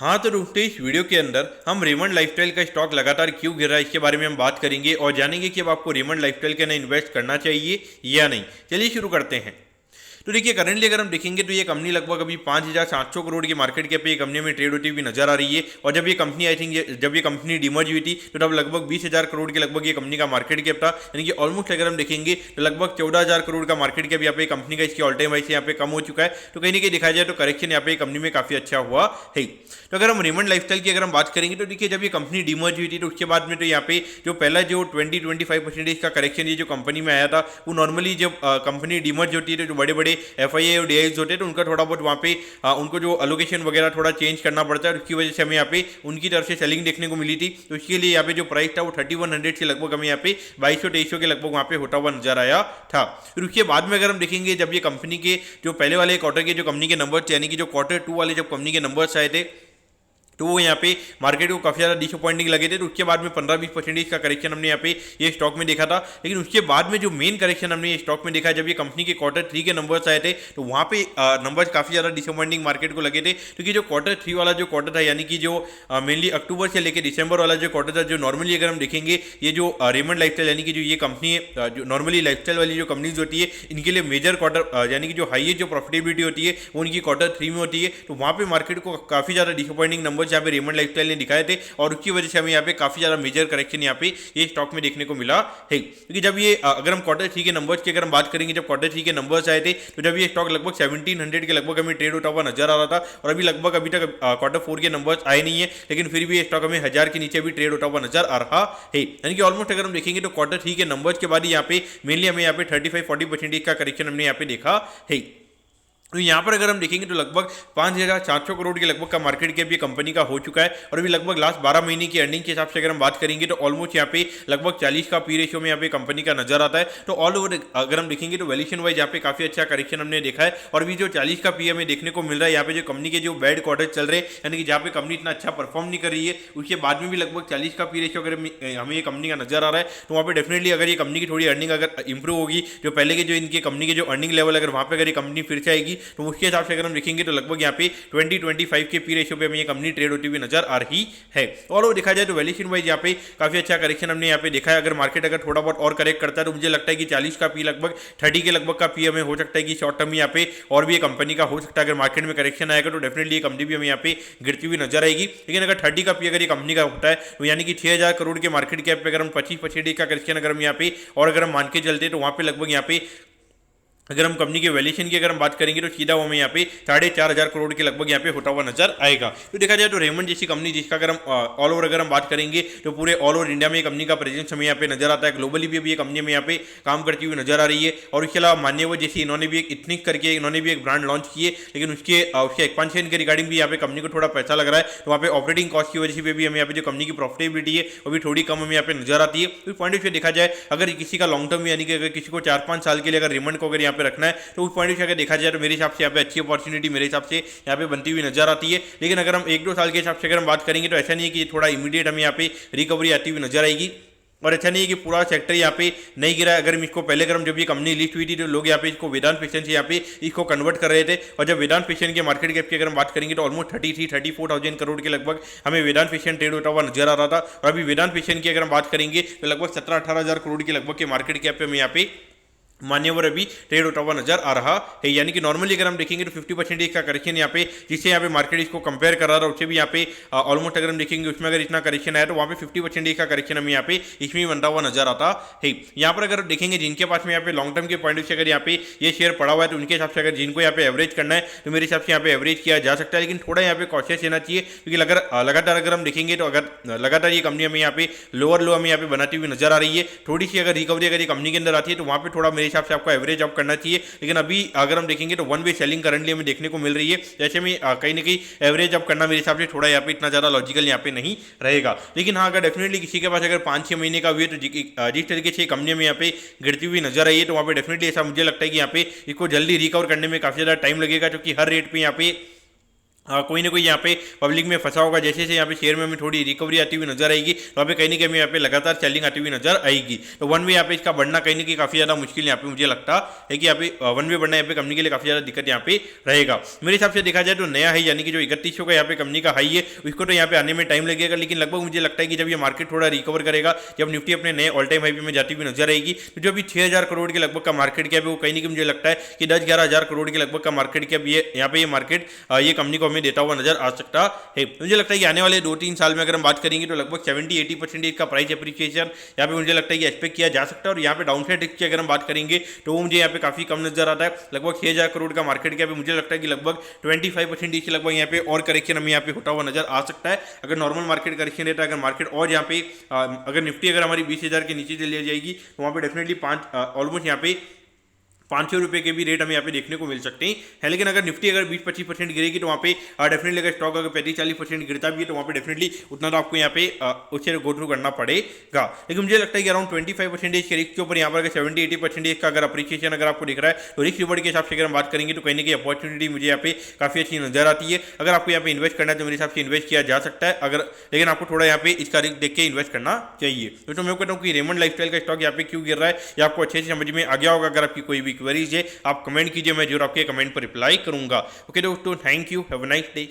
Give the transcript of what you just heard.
हाँ तो दोस्तों इस वीडियो के अंदर हम रेमंड लाइफस्टाइल का स्टॉक लगातार क्यों गिर रहा है इसके बारे में हम बात करेंगे और जानेंगे कि अब आपको रेमंड लाइफस्टाइल के अंदर इन्वेस्ट करना चाहिए या नहीं। चलिए शुरू करते हैं। तो देखिए करंटली अगर हम देखेंगे तो ये कंपनी लगभग अभी 5,700 करोड़ की मार्केट कैप पे ये कंपनी में ट्रेड होती हुई नजर आ रही है। और जब ये कंपनी आई थिंक जब ये कंपनी डिमर्ज हुई थी तो तब लगभग 20,000 करोड़ के लगभग ये कंपनी का मार्केट कैप था, यानी कि ऑलमोस्ट अगर हम देखेंगे तो लगभग 14,000 करोड़ का मार्केट कैप यहाँ पे कंपनी का इसकी ऑल टाइम हाई से यहाँ पे कम हो चुका है। तो कहीं ना कहीं देखा जाए तो करेक्शन यहाँ पे कंपनी में काफी अच्छा हुआ है। तो अगर हम रेमंड लाइफस्टाइल की अगर हम बात करेंगे तो देखिए जब ये कंपनी डिमर्ज हुई थी तो उसके बाद में तो यहाँ पे जो पहला जो 20-25% का करेक्शन ये जो कंपनी में आया था वो नॉर्मली जब कंपनी डिमर्ज होती है तो जो बड़े बड़े एफआईए और डीआईज होते हैं तो उनका थोड़ा बहुत वहाँ पे उनको जो अलोकेशन वगैरह थोड़ा चेंज करना पड़ता है। उसकी वजह से हमें यहाँ पे उनकी तरफ से सेलिंग देखने को मिली थी। तो इसके लिए यहाँ पे जो प्राइस था वो 3100 से लगभग हमें यहाँ पे 2200-2300 के लगभग वहाँ पे होता हुआ नजर आया था। फिर उसके बाद में अगर हम देखेंगे जब ये कंपनी के जो पहले वाले क्वार्टर के जो कंपनी के नंबर यानी कि जो Q2 वाले जब कंपनी के नंबर्स आए थे तो वो यहाँ पे मार्केट को काफ़ी ज़्यादा डिसअपॉइंटिंग लगे थे। तो उसके बाद में 15-20% का करेक्शन हमने यहाँ पे ये स्टॉक में देखा था। लेकिन उसके बाद में जो मेन करेक्शन हमने ये स्टॉक में देखा जब ये कंपनी के Q3 के नंबर्स आए थे तो वहाँ पे नंबर्स काफ़ी ज़्यादा डिसअपॉइंटिंग मार्केट को लगे थे, क्योंकि जो Q3 वाला जो क्वार्टर था यानी कि जो मेनली अक्टूबर से लेकर दिसंबर वाला जो क्वार्टर था, जो नॉर्मली अगर हम देखेंगे ये जो रेमंड लाइफस्टाइल यानी कि जो ये कंपनी है जो नॉर्मली लाइफस्टाइल वाली जो कंपनीज होती है इनके लिए मेजर क्वार्टर यानी कि जो हाईएस्ट जो प्रॉफिटेबिलिटी होती है वो उनकी Q3 में होती है। तो वहाँ पे मार्केट को काफ़ी ज़्यादा डिसअपॉइंटिंग नंबर्स यहाँ पे रेमंड लाइफस्टाइल ने दिखाए थे और उसकी वजह से हमें यहाँ पे काफी ज्यादा मेजर करेक्शन यहाँ पे ये स्टॉक में देखने को मिला है। क्योंकि जब ये अगर हम Q3 के नंबर्स की अगर हम बात करेंगे, जब Q3 के नंबर्स आए थे तो जब ये स्टॉक लगभग 1700 के लगभग हमें ट्रेड होता हुआ नजर आ रहा था और अभी तक Q4 के नंबर्स आए नहीं है, लेकिन फिर भी ये स्टॉक हमें 1000 के नीचे भी ट्रेड होता हुआ नजर आ रहा है। यानी कि ऑलमोस्ट अगर हम देखेंगे तो Q3 के नंबर्स के बाद यहाँ पे मेनली हमें यहाँ पे 35-40% का करेक्शन हमने यहाँ पे देखा है। तो यहाँ पर अगर हम देखेंगे तो लगभग 5,400 करोड़ के लगभग का मार्केट कैप ये कंपनी का हो चुका है और अभी लगभग लास्ट 12 महीने की अर्निंग के हिसाब से अगर हम बात करेंगे तो ऑलमोस्ट यहाँ पे लगभग 40 का पी रेशियो में यहाँ पे कंपनी का नजर आता है। तो ऑल ओवर अगर हम देखेंगे तो वैल्यूएशन वाइज यहाँ पे काफी अच्छा करेक्शन हमने देखा है और अभी जो 40 का पी हमें देखने को मिल रहा है यहाँ पे जो कंपनी के जो बैड क्वार्टर चल रहे हैं, यानी कि जहाँ पे कंपनी इतना अच्छा परफॉर्म नहीं कर रही है उसके बाद में भी लगभग 40 का पी रेशियो अगर हमें ये कंपनी का नजर आ रहा है तो वहाँ पे डेफिनेटली अगर ये कंपनी की थोड़ी अर्निंग अगर इंप्रूव होगी, जो पहले के जो इनके कंपनी के जो अर्निंग लेवल अगर वहाँ पे अगर ये कंपनी फिर से आएगी तो उसके हिसाब से अगर हम देखेंगे तो लगभग यहाँ पे 20-25 के पी रेशियो पे हमें ये कंपनी ट्रेड होती हुई नजर आ रही है। और वो देखा जाए तो वैल्यूएशन वाइज यहाँ पे काफी अच्छा करेक्शन हमने यहाँ पे देखा है। अगर मार्केट अगर थोड़ा बहुत और करेक्ट करता है तो मुझे लगता है कि 40 का पी लगभग 30 के लगभग का पी हमें हो सकता है कि शॉर्ट टर्म यहाँ पे और भी ये कंपनी का हो सकता है। अगर मार्केट में करेक्शन आएगा तो डेफिनेटली ये कंपनी भी हमें यहाँ पे गिरती हुई नजर आएगी। लेकिन अगर 30 का पी अगर ये कंपनी का होता है तो यानी कि 6,000 करोड़ के मार्केट कैप पे अगर हम 25% का करेक्शन अगर हम यहाँ पे और अगर हम मान के चलते तो वहाँ पे लगभग यहाँ पे अगर हम कंपनी के वैल्यूएशन की अगर हम बात करेंगे तो सीधा वो हमें यहाँ पे 4,500 करोड़ के लगभग यहाँ पे होता हुआ नजर आएगा। तो देखा जाए तो रेमंड जैसी कंपनी जिसका अगर हम ऑल ओवर अगर हम बात करेंगे तो पूरे ऑल ओवर इंडिया में कंपनी का प्रेजेंस हमें यहाँ पे नजर आता है। ग्लोबली भी अभी ये कंपनी में यहाँ पे काम करती हुई नजर आ रही है। और इसके अलावा मान्यवर जैसे इन्होंने भी एक इथनिक करके इन्होंने भी एक ब्रांड लॉन्च किए, लेकिन उसके एक्सपांशन के रिगार्डिंग भी यहाँ पे कंपनी को थोड़ा पैसा लग रहा है। तो वहाँ पे ऑपरेटिंग कॉस्ट की वजह से भी हमें यहाँ पे जो कंपनी की प्रॉफिटेबिलिटी है वो भी थोड़ी कम हमें यहाँ पे नजर आती है। तो पॉइंट ऑफ व्यू देखा जाए अगर किसी का लॉन्ग टर्म यानी कि अगर किसी को 4-5 साल के लिए अगर रेमंड को अगर यहाँ पे रखना है तो उस पॉइंट से अगर देखा जाए तो मेरे हिसाब से यहाँ पे अच्छी अपॉर्चुनिटी मेरे हिसाब से यहाँ पे बनती हुई नजर आती है। लेकिन अगर हम 1-2 साल के हिसाब से अगर हम बात करेंगे तो ऐसा नहीं है कि थोड़ा इमीडिएट हमें यहाँ पे रिकवरी आती हुई नजर आएगी और अच्छा नहीं है कि पूरा सेक्टर यहाँ पे नहीं गिरा है। अगर हम इसको पहले अगर हम जब ये कंपनी लिस्ट हुई थी तो लोग यहाँ पे इसको वेदांत फैशन से यहाँ पे इसको कन्वर्ट कर रहे थे और जब वेदांत फैशन के मार्केट कैप की अगर हम बात करेंगे तो ऑलमोस्ट 33-34,000 करोड़ के लगभग हमें वेदांत फैशन ट्रेड होता हुआ नजर आ रहा था। और अभी वेदांत फैशन की अगर हम बात करेंगे तो लगभग 17-18,000 करोड़ के लगभग के मार्केट कैप पे हमें यहाँ पे मान्यवर अभी ट्रेड होता हुआ नजर आ रहा है। यानी कि नॉर्मली अगर हम देखेंगे तो 50% का करेक्शन यहाँ पे जिससे यहाँ पे मार्केट इसको कंपेयर कर रहा था उससे भी यहाँ पे ऑलमोस्ट अगर हम देखेंगे उसमें अगर इतना करेक्शन आया तो वहाँ पे 50% का करेक्शन हमें यहाँ पे इसमें बनता हुआ नजर आता है। यहाँ पर अगर देखेंगे जिनके पास में यहाँ पे लॉन्ग टर्म के पॉइंट से अगर यहाँ पे ये शेयर पड़ा हुआ है तो उनके हिसाब से अगर जिनको यहाँ पे एवरेज करना है तो मेरे हिसाब से यहाँ पे एवरेज किया जा सकता है। लेकिन थोड़ा यहाँ पे कॉशियस रहना चाहिए, क्योंकि लगातार अगर हम देखेंगे तो अगर लगातार ये कंपनी हमें यहाँ पे लोअर लो हमें यहाँ पे बनाती हुई नजर आ रही है, थोड़ी सी अगर रिकवरी अगर ये कंपनी के अंदर आती है तो वहाँ पे थोड़ा मेरे हिसाब से आपको एवरेज करना चाहिए। लेकिन अभी अगर हम देखेंगे तो वन वे सेलिंग करंटली हमें देखने को मिल रही है, जैसे में कहीं ना कहीं एवरेज अप करना मेरे हिसाब से थोड़ा यहाँ पे इतना ज्यादा लॉजिकल यहाँ पे नहीं रहेगा। लेकिन हाँ अगर डेफिनेटली किसी के पास अगर 5-6 महीने का हुए तो जिस तरीके से कंपनी में यहाँ पे गिरती हुई नजर आई है तो वहाँ पे डेफिनेटली ऐसा मुझे लगता है कि यहाँ पे इसको जल्दी रिकवर करने में काफी ज्यादा टाइम लगेगा, क्योंकि हर रेट पे यहाँ पे कोई ना कोई यहाँ पे पब्लिक में फंसा होगा। जैसे जैसे यहाँ पे शेयर में हमें थोड़ी रिकवरी आती हुई नजर आएगी, तो यहाँ पे कहीं ना कहीं हमें यहाँ पे लगातार सेलिंग आती हुई नजर आएगी। तो वन वे यहाँ पे इसका बढ़ना कहीं ना कहीं काफी ज्यादा मुश्किल यहाँ पे मुझे लगता है कि यहाँ पे वन वे बढ़ना यहाँ पे कंपनी के लिए काफी ज्यादा दिक्कत यहाँ पे रहेगा। मेरे हिसाब से देखा जाए तो नया हाई यानी कि जो 3100 का यहाँ पे कंपनी का हाई है, उसको तो यहाँ पे आने में टाइम लगेगा, लेकिन लगभग मुझे लगता है कि जब ये मार्केट थोड़ा रिकवर करेगा, जब निफ्टी अपने नए ऑल टाइम हाई पे में जाती हुई नजर आएगी, तो जो अभी 6000 करोड़ के लगभग का मार्केट कैप है, वो कहीं ना कहीं मुझे लगता है कि 10-11 हज़ार करोड़ के लगभग का मार्केट कैप ये यहाँ पे ये मार्केट ये कंपनी को हमें देता हुआ नजर आ सकता है। मुझे लगता है कि आने वाले 2-3 साल में अगर हम बात करेंगे तो लगभग 70-80% का प्राइस एप्रिसिएशन यहाँ पे मुझे लगता है कि एक्सपेक्ट किया जा सकता है। और यहाँ पे डाउनसाइड रिस्क की अगर हम बात करेंगे तो वो मुझे यहाँ पे काफी कम नजर आता है। लगभग 6000 करोड़ का मार्केट कैप है, मुझे लगता है कि लगभग 25% के लगभग यहाँ पे और करेक्शन हमें यहाँ पे होता हुआ नजर आ सकता है। अगर नॉर्मल मार्केट करेक्शन रहता है, अगर मार्केट और यहाँ पे अगर निफ्टी अगर हमारी 20,000 के नीचे चली जाएगी, तो वहाँ पे डेफिनेटली ऑलमोस्ट यहाँ पे 500 रुपये के भी रेट हमें यहाँ पे देखने को मिल सकते हैं। लेकिन अगर निफ्टी अगर 20-25% गिरेगी तो वहाँ पे डेफिनेटली अगर स्टॉक अगर 35-40% गिरता भी है तो वहाँ पे डेफिनेटली उतना तो आपको यहाँ पे उससे गो थ्रू करना पड़ेगा। लेकिन मुझे लगता है कि अराउंड 25% के रिस्क के ऊपर यहाँ पर अगर 70-80% का अगर अप्रिसिएशन अगर आपको दिख रहा है, तो रिस्क रिवॉर्ड के हिसाब से अगर हम बात करेंगे तो कहीं ना कहीं अपॉर्चुनिटी मुझे यहाँ पे काफ़ी अच्छी नजर आती है। अगर आपको यहाँ पे इन्वेस्ट करना है तो मेरे हिसाब से इन्वेस्ट किया जा सकता है, अगर लेकिन आपको थोड़ा यहाँ पे इसका रिस्क देख के इन्वेस्ट करना चाहिए। तो मैं कहता हूँ कि रेमंड लाइफस्टाइल का स्टॉक यहाँ पे क्यों गिर रहा है, या आपको अच्छे से समझ में आ गया होगा। अगर आपकी कोई भी क्वेरीज है आप कमेंट कीजिए, मैं जरूर आपके कमेंट पर रिप्लाई करूंगा। ओके दोस्तों, thank you, have a nice day.